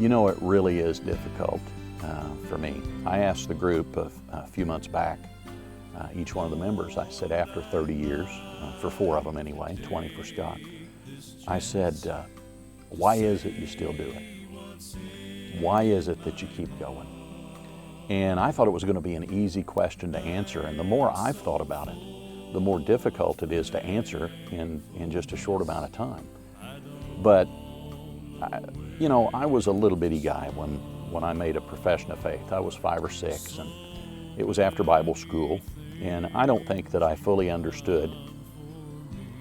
You know, it really is difficult for me. I asked the group a few months back, each one of the members, I said, after 30 years, for 4 of them anyway, 20 for Scott, I said, why is it you still do it? Why is it that you keep going? And I thought it was going to be an easy question to answer, and the more I've thought about it, the more difficult it is to answer in just a short amount of time. But you know, I was a little bitty guy when I made a profession of faith. I was 5 or 6, and it was after Bible school, and I don't think that I fully understood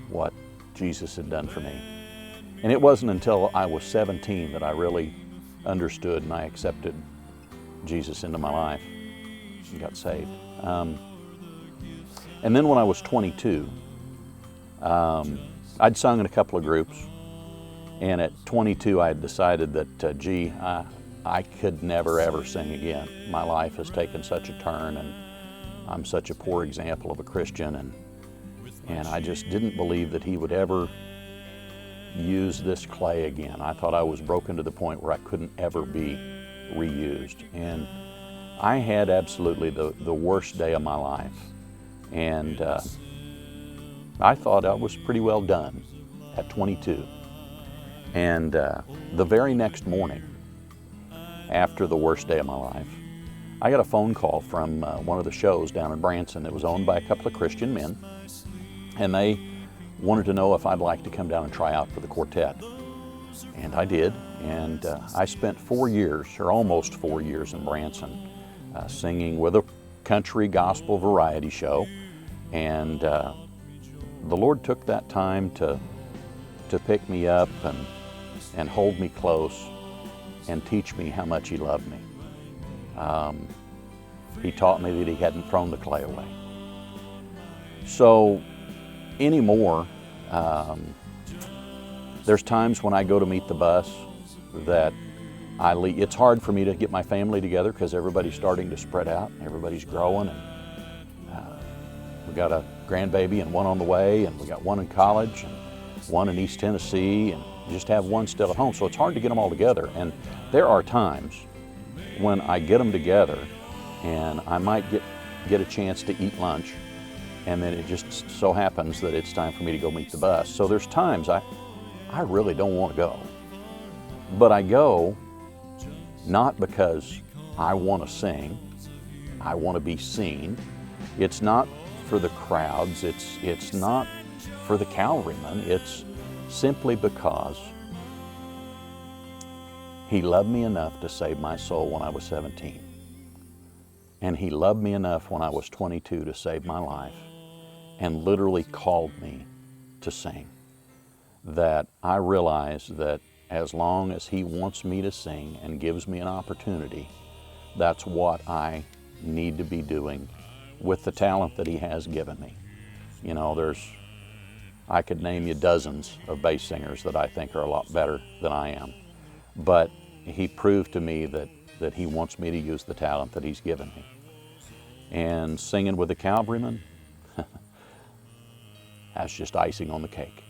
what Jesus had done for me. And it wasn't until I was 17 that I really understood and I accepted Jesus into my life and got saved. And then when I was 22, I'd sung in a couple of groups. And at 22, I had decided that, I could never ever sing again. My life has taken such a turn, and I'm such a poor example of a Christian, and I just didn't believe that He would ever use this clay again. I thought I was broken to the point where I couldn't ever be reused. And I had absolutely the worst day of my life. And I thought I was pretty well done at 22. And the very next morning, after the worst day of my life, I got a phone call from one of the shows down in Branson that was owned by a couple of Christian men, and they wanted to know if I'd like to come down and try out for the quartet. And I did, and I spent 4 years, or almost 4 years in Branson, singing with a country gospel variety show, and the Lord took that time to pick me up and hold me close and teach me how much He loved me. He taught me that He hadn't thrown the clay away. So anymore, there's times when I go to meet the bus that it's hard for me to get my family together because everybody's starting to spread out, everybody's growing, and we got a grandbaby and one on the way, and we got one in college and one in East Tennessee, and just have one still at home. So it's hard to get them all together. And there are times when I get them together and I might get a chance to eat lunch, and then it just so happens that it's time for me to go meet the bus. So there's times I really don't want to go. But I go not because I want to sing, I want to be seen. It's not for the crowds, it's not for the Calvarymen, it's simply because He loved me enough to save my soul when I was 17. And He loved me enough when I was 22 to save my life, and literally called me to sing. That I realize that as long as He wants me to sing and gives me an opportunity, that's what I need to be doing with the talent that He has given me. You know, I could name you dozens of bass singers that I think are a lot better than I am. But He proved to me that He wants me to use the talent that He's given me. And singing with the Calvarymen, that's just icing on the cake.